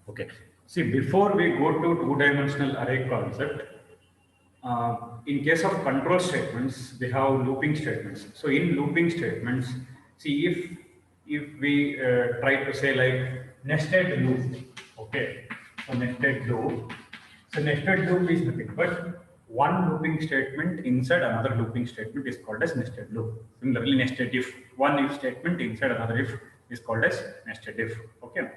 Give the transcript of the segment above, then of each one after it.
Okay. See, before we go to two-dimensional array concept, in case of control statements, we have looping statements. So in looping statements, see if we try to say like nested loop, okay. So nested loop. So nested loop is nothing but one looping statement inside another looping statement is called as nested loop. Similarly, nested if, one if statement inside another if is called as nested if. Okay.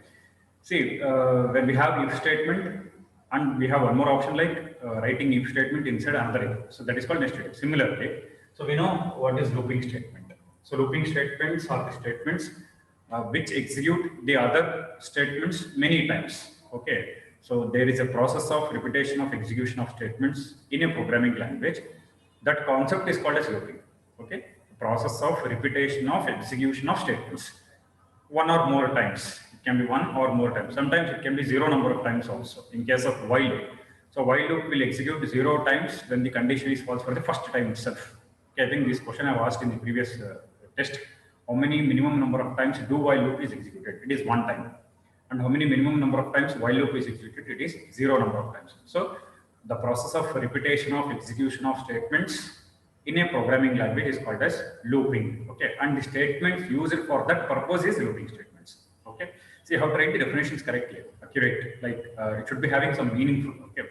See, when we have if statement and we have one more option like writing if statement inside another if. So that is called nested if. Similarly, so we know what is looping statement. So looping statements are the statements which execute the other statements many times. Okay. So there is a process of repetition of execution of statements in a programming language. That concept is called as looping. Okay. The process of repetition of execution of statements one or more times. It can be one or more times. Sometimes it can be zero number of times also in case of while loop. So while loop will execute zero times when the condition is false for the first time itself. Okay, I think this question I have asked in the previous test. How many minimum number of times do while loop is executed? It is one time. And how many minimum number of times while loop is executed? It is zero number of times. So the process of repetition of execution of statements in a programming language is called as looping. Okay, and the statements used for that purpose is looping statements. Okay, see how to write the definitions correctly, accurate, like it should be having some meaningful. Okay,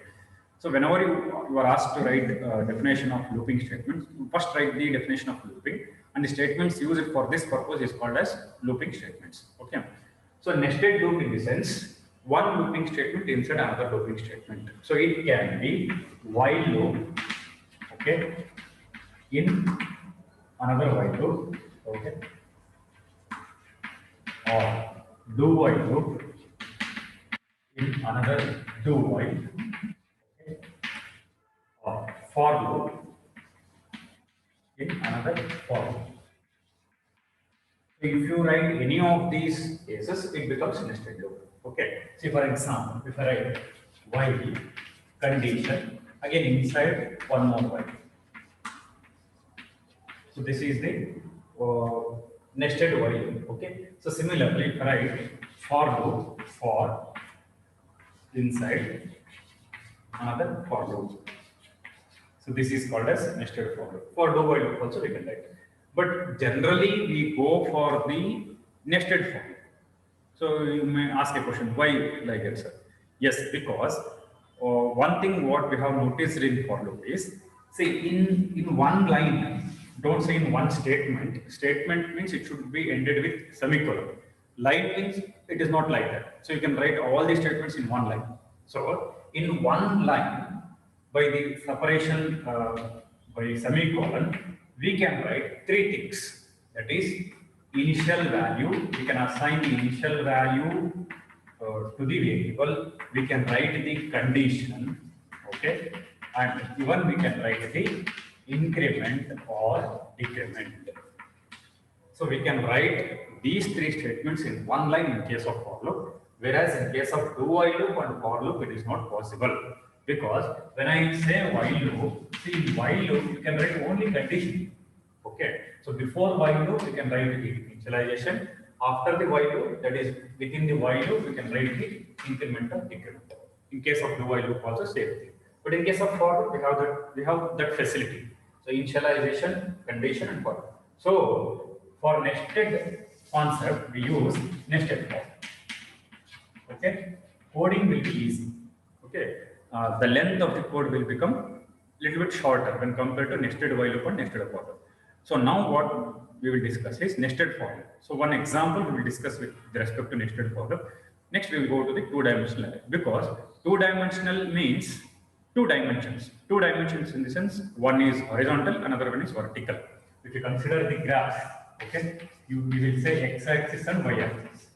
so whenever you are asked to write definition of looping statements, you first write the definition of looping, and the statements used for this purpose is called as looping statements. Okay, so nested loop in the sense one looping statement inside another looping statement. So it can be while loop. Okay, in another while loop, okay, or do while loop in another do while, okay, or for loop in another for loop. So if you write any of these cases, it becomes nested loop. Okay. See, for example, if I write while condition again inside one more while. So this is the nested while. Okay. So similarly, write for loop for inside another for loop. So this is called as nested for loop. For do while loop also we can write. But generally we go for the nested for loop. So you may ask a question, why like that, sir? Yes, because one thing what we have noticed in for loop is, see in one line, don't say in one statement. Statement means it should be ended with semicolon. Line means it is not like that. So you can write all the statements in one line. So in one line, by the separation by semicolon, we can write three things. That is initial value. We can assign the initial value to the variable. We can write the condition. Okay, and even we can write the increment or decrement. So we can write these three statements in one line in case of for loop, whereas in case of do while loop and for loop, it is not possible. Because when I say while loop, see in while loop, you can write only condition. Okay, so before while loop, we can write the initialization. After the while loop, that is within the while loop, we can write the increment or decrement. In case of do while loop, also same thing. But in case of for loop, we have that facility. So initialization, condition, and for loop. So for nested concept, we use nested for. Okay, coding will be easy. Okay, the length of the code will become little bit shorter when compared to nested while loop and nested for loop. So now what we will discuss is nested for loop. So one example we will discuss with respect to nested for loop. Next we will go to the two-dimensional array, because two-dimensional means two dimensions. Two dimensions in the sense one is horizontal, another one is vertical. If you consider the graph, okay, we will say x-axis and y-axis.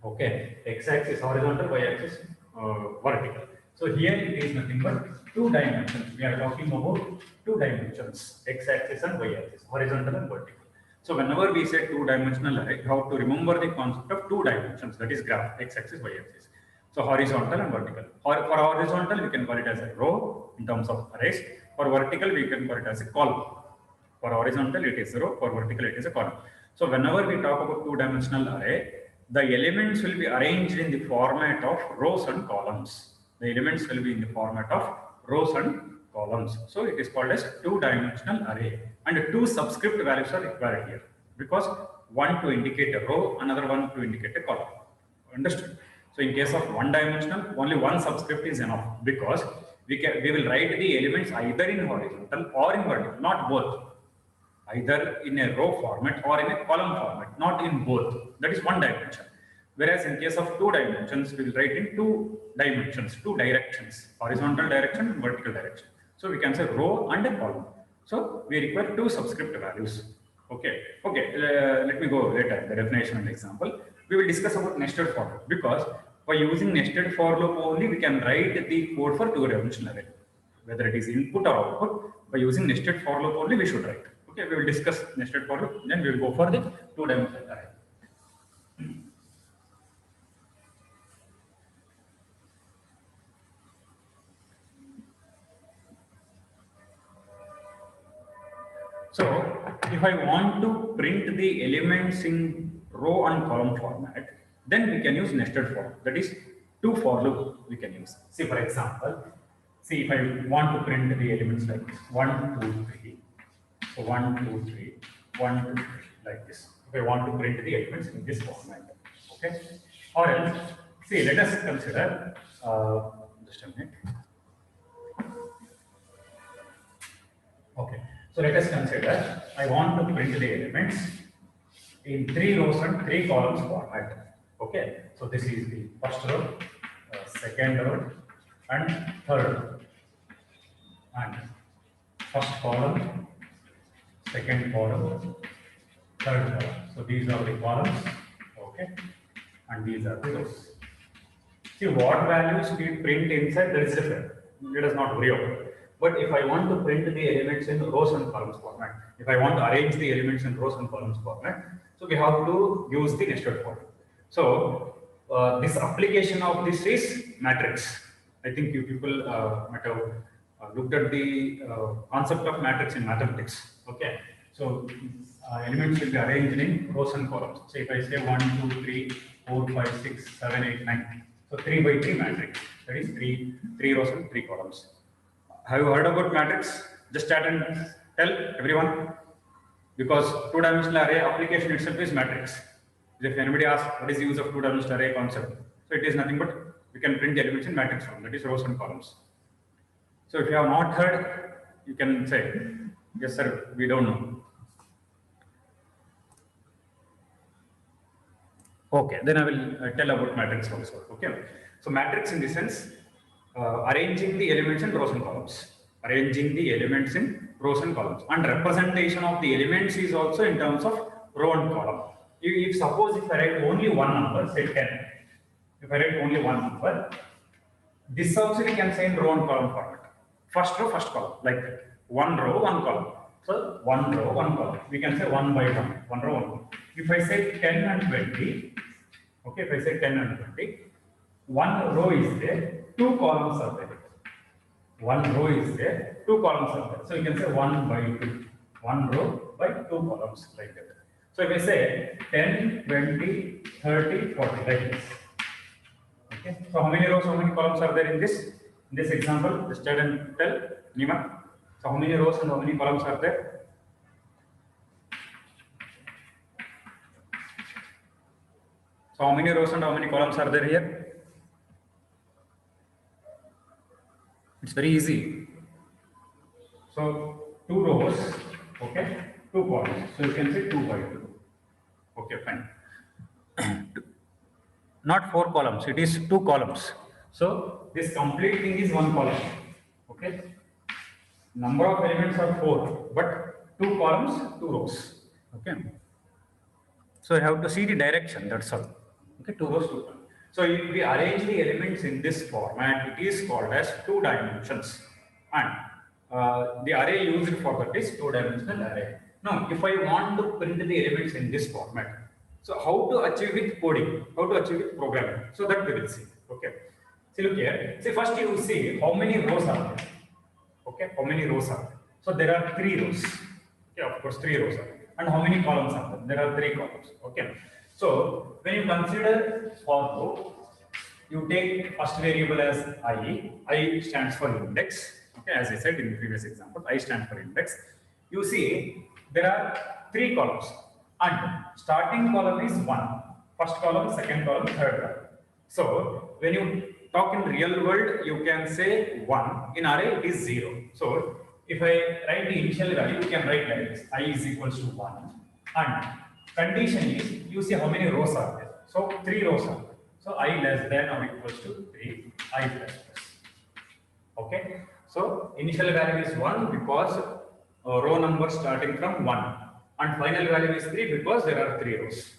Okay, x-axis horizontal, y-axis vertical. So here it is nothing but two dimensions. We are talking about two dimensions, x-axis and y-axis, horizontal and vertical. So whenever we say two-dimensional array, you have to remember the concept of two dimensions, that is graph, x-axis, y-axis. So horizontal and vertical. Or for horizontal, we can call it as a row in terms of arrays. For vertical, we can call it as a column. For horizontal, it is a row. For vertical, it is a column. So whenever we talk about two-dimensional array, the elements will be arranged in the format of rows and columns. The elements will be in the format of rows and columns. So it is called as two-dimensional array, and two subscript values are required here because one to indicate a row, another one to indicate a column. Understood? So in case of one-dimensional, only one subscript is enough because we will write the elements either in horizontal or in vertical, not both. Either in a row format or in a column format, not in both. That is one dimension. Whereas in case of two dimensions, we will write in two dimensions, two directions, horizontal direction and vertical direction. So we can say row and a column. So we require two subscript values. Okay. Let me go later the definition and example. We will discuss about nested for loop because by using nested for loop only we can write the code for two-dimensional array. Whether it is input or output, by using nested for loop only we should write. Okay, we will discuss nested for loop, then we will go for the two-dimensional array. So, if I want to print the elements in row and column format, then we can use nested for loop. That is, two for loop we can use. See, for example, see if I want to print the elements like this, 1, 2, 3. So 1, 2, 3, 1, 2, 3, like this. If I want to print the elements in this format, okay? Or else, see, let us consider, just a minute. Okay, so let us consider, I want to print the elements in 3 rows and 3 columns format. Okay, so this is the first row, second row, and third row. And first column, second column, third column. So these are the columns, okay, and these are the rows. See what values we print inside, that is different. Let us not worry about it. But if I want to print the elements in rows and columns format, if I want to arrange the elements in rows and columns format, so we have to use the nested for loop. So this application of this is matrix. I think you people might have looked at the concept of matrix in mathematics. Okay, so elements will be arranged in rows and columns. So if I say 1, 2, 3, 4, 5, 6, 7, 8, 9. So 3 by 3 matrix. That is 3 rows and 3 columns. Have you heard about matrix? Just chat and tell everyone. Because two-dimensional array application itself is matrix. If anybody asks what is the use of two-dimensional array concept, so it is nothing but we can print the elements in matrix form. That is rows and columns. So if you have not heard, you can say, yes sir, we don't know. Okay, then I will tell about matrix also. Okay, so matrix in the sense arranging the elements in rows and columns. Arranging the elements in rows and columns. And representation of the elements is also in terms of row and column. If suppose if I write only one number, say 10. If I write only one number, this also we can say in row and column format. First row, first column, like that. One row, one column. So one row, one column. We can say 1 by 1, one row, one column. If I say 10 and 20, okay, if I say 10 and 20, one row is there, 2 columns are there. One row is there, 2 columns are there. So you can say 1 by 2. One row by 2 columns, like that. So if I say 10, 20, 30, 40, like this. Okay. So how many rows, how many columns are there in this? In this example, just tell and tell, anyone. So how many rows and how many columns are there? So how many rows and how many columns are there here? It's very easy. So 2 rows, okay, 2 columns. So you can say 2 by 2. Okay, fine. Not 4 columns, it is 2 columns. So this complete thing is 1 column. Okay. Number of elements are 4, but 2 columns, 2 rows. Okay. So you have to see the direction, that's all. Okay, 2 rows, 2 columns. So if we arrange the elements in this format, it is called as 2 dimensions. And the array used for that is 2-dimensional array. Now, if I want to print the elements in this format, so how to achieve with coding? How to achieve with programming? So that we will see. Okay. See, look here. See, first you will see how many rows are there. Okay, how many rows are there? So there are 3 rows. Okay, of course, 3 rows are there. And how many columns are there? There are 3 columns. Okay. So when you consider for loop, you take first variable as I stands for index. Okay, as I said in the previous example, I stands for index. You see, there are three columns, and starting column is 1, first column, second column, third column. So when you talk in real world, you can say 1. In array, it is 0. So if I write the initial value, you can write like this: I is equals to 1, and condition is, you see how many rows are there. So 3 rows are there. So I less than or equals to 3, I plus plus. Okay. So initial value is 1 because row number starting from 1, and final value is 3 because there are 3 rows.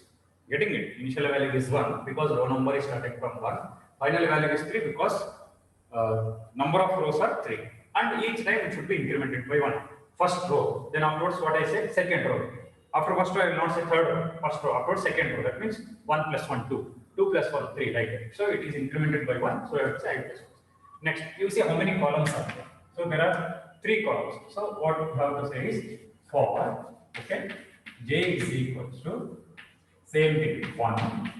Getting it? Initial value is 1 because row number is starting from 1. Final value is 3 because number of rows are 3. And each time it should be incremented by 1. First row, then afterwards what I say, second row. After first row, I will not say third row, first row, afterwards second row. That means 1 plus 1, 2. 2 plus 1, 3, like that. So it is incremented by 1. So I have to say I plus 1. Next, you see how many columns are there. So there are 3 columns. So what you have to say is for, okay, j is equals to, same thing, 1,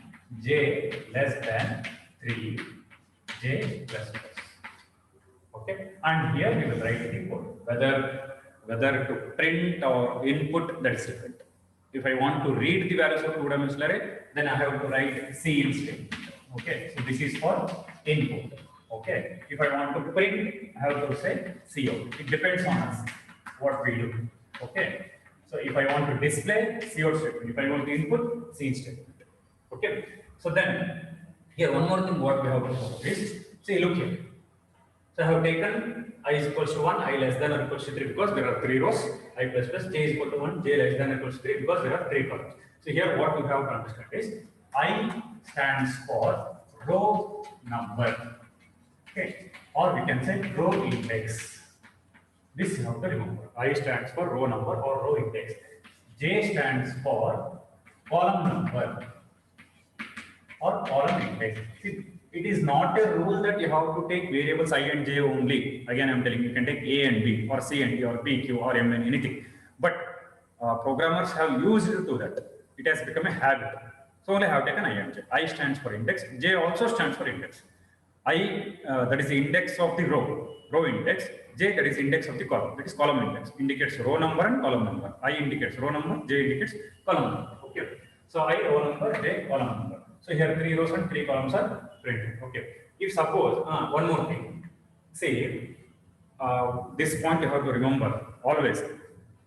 j less than 3, j plus plus. Okay, and here we will write the code. Whether to print or input, that is different. If I want to read the values of two-dimensional array, then I have to write C instead. Okay, so this is for input. Okay, if I want to print, I have to say Cout. It depends on us what we do. Okay, so if I want to display, Cout statement. If I want to input, C statement. Okay, so then here one more thing what we have to follow is, see, look here. So I have taken I is equals to 1, I less than or equals to 3 because there are 3 rows, I plus plus, j is equal to 1, j less than or equals to 3 because there are 3 columns. So here what you have to understand is I stands for row number, okay, or we can say row index. This you have to remember. I stands for row number or row index. J stands for column number or column index. See, it is not a rule that you have to take variables I and j only. Again, I am telling you can take a and b or c and d or p, q or m and anything. But programmers have used to that. It has become a habit. So only I have taken I and j. I stands for index. J also stands for index. I that is the index of the row index. J that is index of the column. That is column index. Indicates row number and column number. I indicates row number. J indicates column number. Okay. So I row number, J column number. So here 3 rows and 3 columns are printed. Okay. If suppose one more thing, see this point you have to remember always.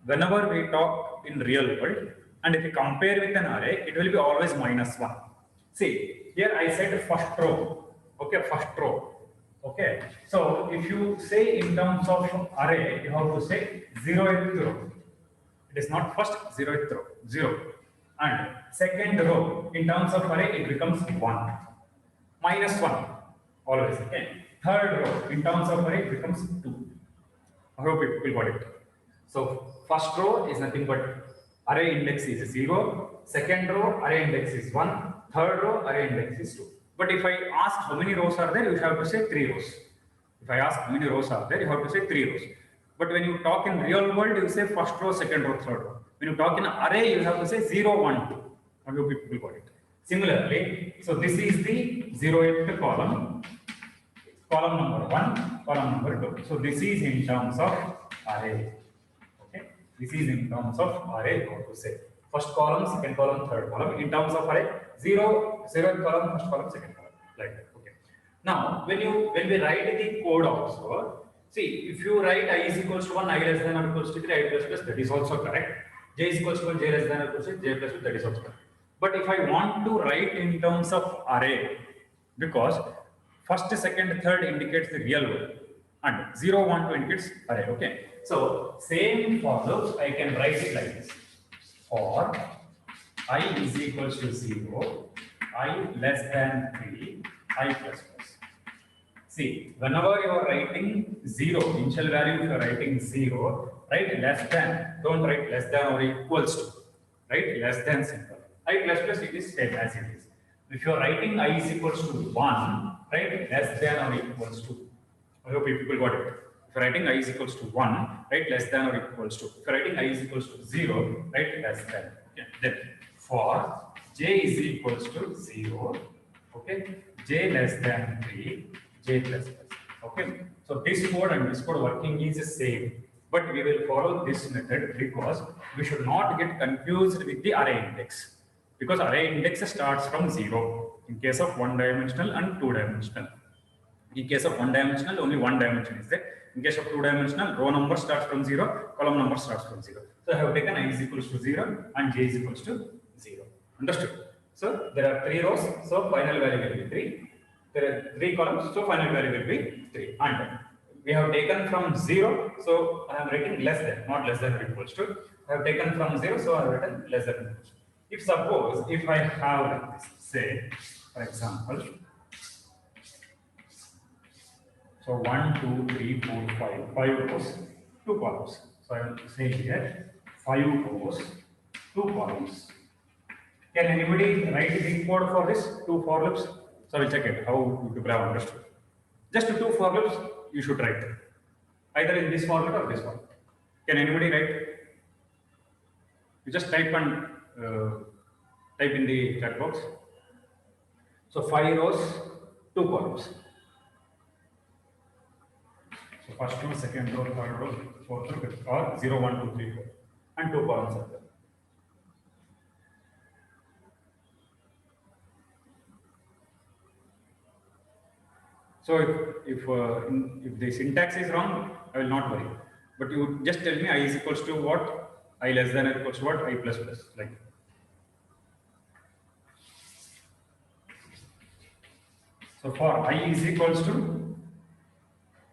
Whenever we talk in real world, and if you compare with an array, it will be always -1. See, here I said first row. Okay, first row. Okay. So if you say in terms of array, you have to say 0th row. It is not first 0th row, 0. And second row, in terms of array, it becomes 1. -1, always. Okay. Third row, in terms of array, it becomes 2. I hope you got it. So first row is nothing but array index is 0. Second row, array index is 1. Third row, array index is 2. But if I ask how many rows are there, you have to say 3 rows. If I ask how many rows are there, you have to say 3 rows. But when you talk in real world, you say first row, second row, third row. When you talk in array, you have to say 0, 1, 2. I hope people got it. Similarly, so this is the 0th column, column number 1, column number 2. So this is in terms of array. Okay, this is in terms of array. How to say first column, second column, third column. In terms of array, 0th column, first column, second column, like that. Okay. Now, when we write the code also, see, if you write I is equals to 1, I less than or equals to 3, I plus plus, that is also correct. J is equals to 1, j less than or equals to j plus plus, that is also correct. But if I want to write in terms of array, because first, second, third indicates the real world, and 0, 1, 2 indicates array. Okay. So same for loops, I can write it like this: for I is equals to 0, I less than 3, I plus plus. See, whenever you are writing 0, initial value, if you are writing 0, write less than, don't write less than or equals to, write less than simple. I plus plus, it is same as it is. If you are writing I is equals to 1, write less than or equals to. I hope people got it. If you are writing I is equals to 1, write less than or equals to. If you are writing I is equals to 0, write less than. Okay. Then for j is equals to 0, okay, j less than 3, j plus plus, okay. So this code and this code working is the same, but we will follow this method because we should not get confused with the array index, because array index starts from 0 in case of one dimensional and two dimensional. In case of one dimensional, only one dimension is there. In case of two dimensional, row number starts from 0, column number starts from 0. So I have taken I is equals to 0 and j is equals to 0. Understood? So there are 3 rows, so final value will be 3. There are 3 columns, so final value will be 3. And we have taken from 0, so I am writing less than, not less than or equals to. I have taken from 0, so I have written less than or equals to. If suppose, if I have like this, say, for example, so 1, 2, 3, 4, 5, 5 rows, 2 columns. So I will say here 5 rows, 2 columns. Can anybody write the code for this 2 for loops? So we'll check it how people have understood. Just 2 for loops you should write either in this format or this one. Can anybody write? You just type and type in the chat box. So 5 rows, 2 columns. So first row, second row, third row, fourth row, fifth, or 0, 1, 2, 3, 4, and 2 columns are there. So if the syntax is wrong, I will not worry. But you just tell me I is equals to what, I less than or equals to what, I plus plus, like. So for I is equals to,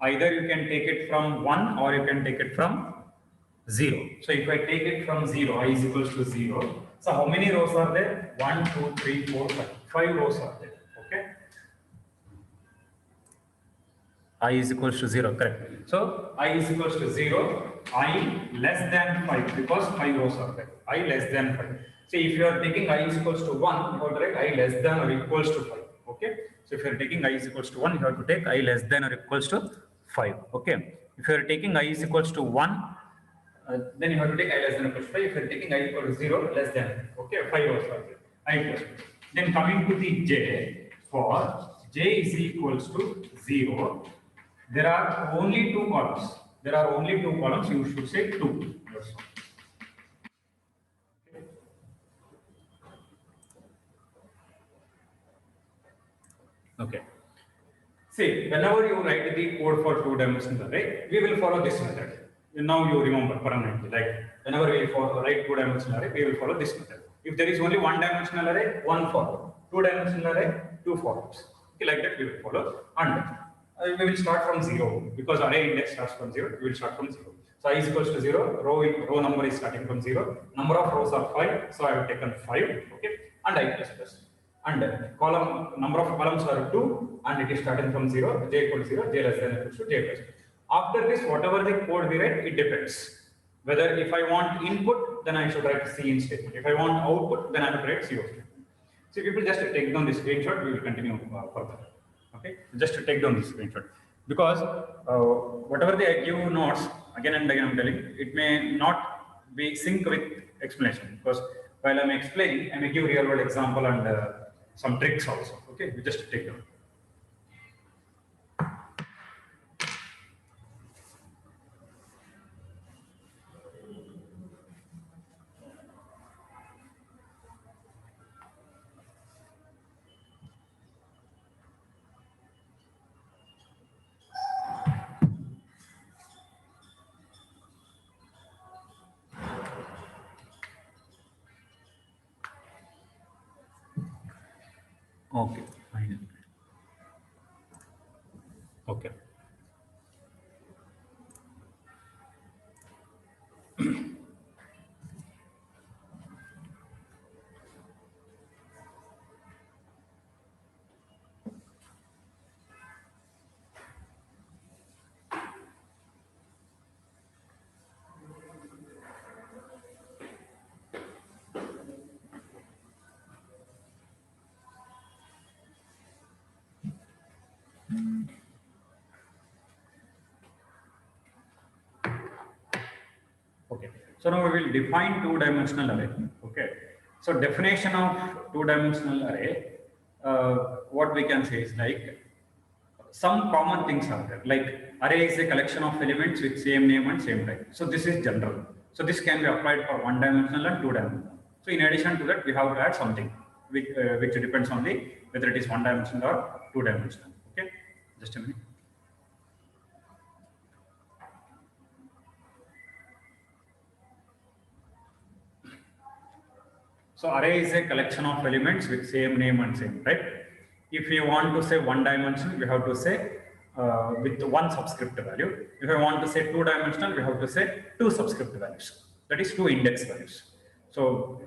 either you can take it from 1 or you can take it from 0. So if I take it from 0, I is equals to 0. So how many rows are there? 1, 2, 3, 4, 5. 5 rows are there. Okay. I is equals to 0, correct. So I is equals to 0, I less than 5 because 5 rows are there. I less than 5. So if you are taking I is equals to 1, you have to write I less than or equals to 5. Okay. So if you are taking I is equals to 1, you have to take I less than or equals to 5. Okay. If you are taking I is equals to 1, then you have to take I less than or equals to 5. If you are taking I equal to 0, less than, okay, 5 rows are there. I equals to. Then coming to the j, for j is equals to 0, there are only 2 columns. There are only 2 columns. You should say 2. Okay. See, whenever you write the code for 2-dimensional array, we will follow this method. Now you remember permanently. Like whenever we write 2-dimensional array, we will follow this method. If there is only 1-dimensional array, 1 for loop. 2-dimensional array, 2 for loops. Okay, like that we will follow. And we will start from 0 because array index starts from 0. We will start from 0. So I is equals to 0. Row number is starting from 0. Number of rows are 5. So I have taken 5. Okay, and I plus plus. And column number of columns are 2, and it is starting from 0. J equals 0. J less than equals to j plus. After this, whatever the code we write, it depends. Whether if I want input, then I should write C instead. If I want output, then I have to write C output. So people just take down this screenshot. We will continue further. Okay, just to take down this screenshot because whatever they give notes again and again, I'm telling you, it may not be sync with explanation because while I'm explaining, I may give real world example and some tricks also. Okay, we just take down. Okay, fine. Okay. Okay. So now we will define 2-dimensional array. Okay. So definition of two-dimensional array, what we can say is like some common things are there. Like array is a collection of elements with same name and same type. So this is general. So this can be applied for one-dimensional and two-dimensional. So in addition to that, we have to add something which depends on the whether it is one-dimensional or two-dimensional. Okay, just a minute. So array is a collection of elements with same name and same type. If you want to say one dimensional, we have to say with one subscript value. If I want to say two dimensional, we have to say two subscript values. That is two index values. So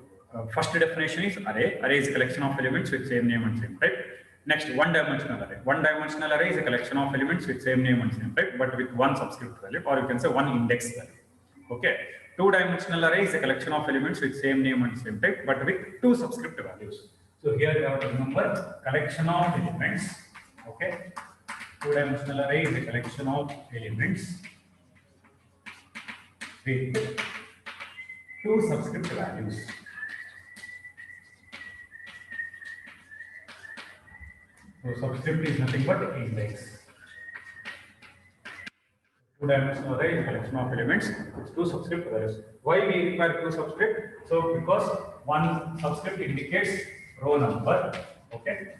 first definition is array. Array is a collection of elements with same name and same type. Next, one dimensional array. One dimensional array is a collection of elements with same name and same type, but with one subscript value, or you can say one index value. Okay. Two-dimensional array is a collection of elements with same name and same type, but with two subscript values. So here you have to remember collection of elements. Okay. Two-dimensional array is a collection of elements with two subscript values. So subscript is nothing but index. Two-dimensional array is a collection of elements with two subscript values. Why we require two subscript? So because one subscript indicates row number, okay,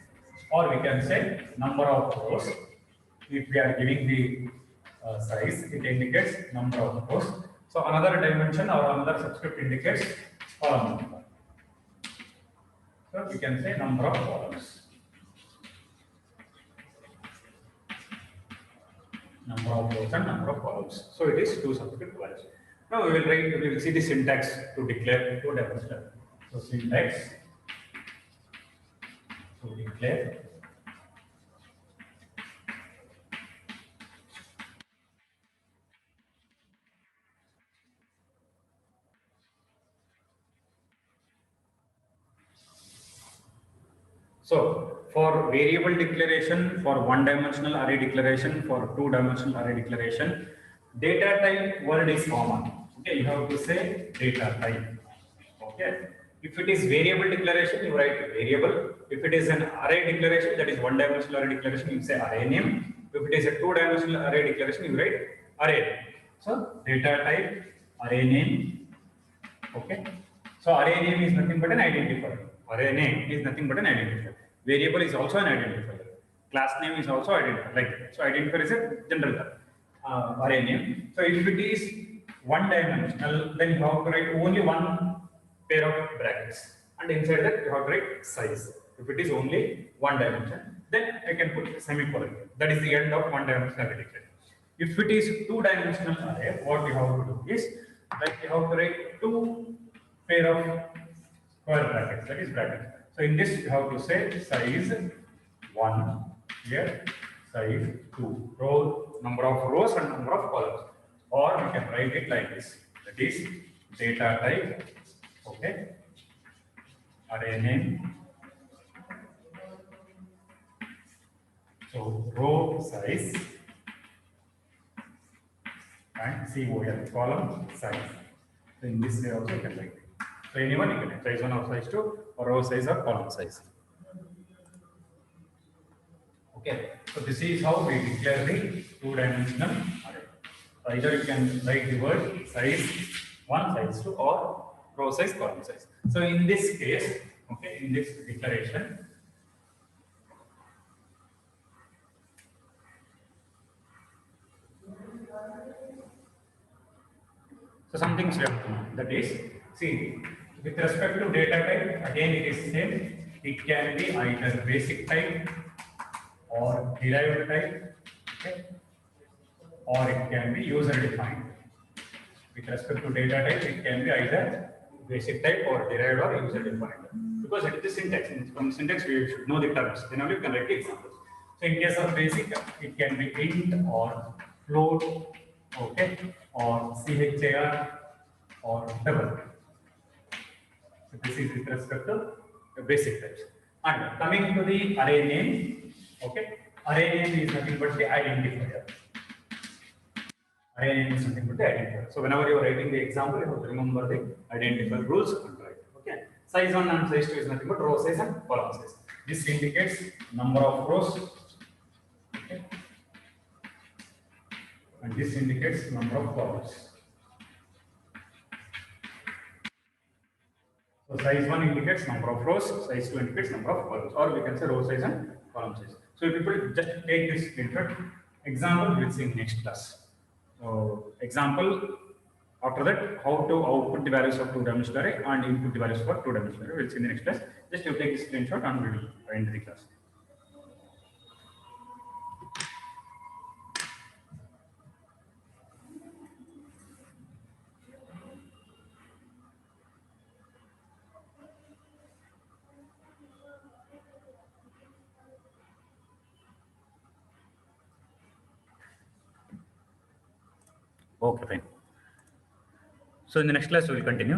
or we can say number of rows. If we are giving the size, it indicates number of rows. So another dimension or another subscript indicates column number. So we can say number of columns. Number of rows and number of columns. So it is two subscript values. Now we will see the syntax to declare two dimensional. So syntax to declare so for variable declaration, for one-dimensional array declaration, for two-dimensional array declaration, data type word is common. Okay, you have to say data type. Okay. If it is variable declaration, you write variable. If it is an array declaration, that is one-dimensional array declaration, you say array name. If it is a two-dimensional array declaration, you write array name. So data type, array name. Okay. So array name is nothing but an identifier. Array name is nothing but an identifier. Variable is also an identifier. Class name is also identifier. Like so, identifier is a general term. Array name. So if it is one dimensional, then you have to write only one pair of brackets, and inside that you have to write size. If it is only one dimension, then I can put semicolon. That is the end of one dimensional array declaration. If it is two-dimensional array, what you have to do is like you have to write two pair of square brackets, that is bracket. So in this you have to say size 1 here, size 2, row number of rows and number of columns, or we can write it like this, that is data type, okay, array name, so row size and COL, column size. So in this way also you can write it. So anyone you can write size 1 or size 2 or row size or column size. Okay, so this is how we declare the two-dimensional array. So either you can write the word size 1, size 2 or row size, column size. So in this case, okay, in this declaration, so some things we have to know, that is, see, with respect to data type, again it is same. It can be either basic type or derived type, okay, or it can be user defined. With respect to data type, it can be either basic type or derived or user defined. Because it is syntax. From syntax, we should know the terms. Then only we can write the examples. So in case of basic, it can be int or float, okay, or char or double. So this is with respect to the basic types. And coming to the array name, okay, array name is nothing but the identifier. Array name is nothing but the identifier. So whenever you are writing the example, you have to remember the identifier rules and write. Okay. Size 1 and size 2 is nothing but row size and column size. This indicates number of rows, okay, and this indicates number of columns. So size 1 indicates number of rows, size 2 indicates number of columns, or we can say row size and column size. So people just take this screenshot. Example we will see in next class. So example, after that how to output the values of two-dimensional array and input the values for two-dimensional array. We will see in the next class. Just you take this screenshot and we will end the class. Okay, fine. So in the next class we will continue.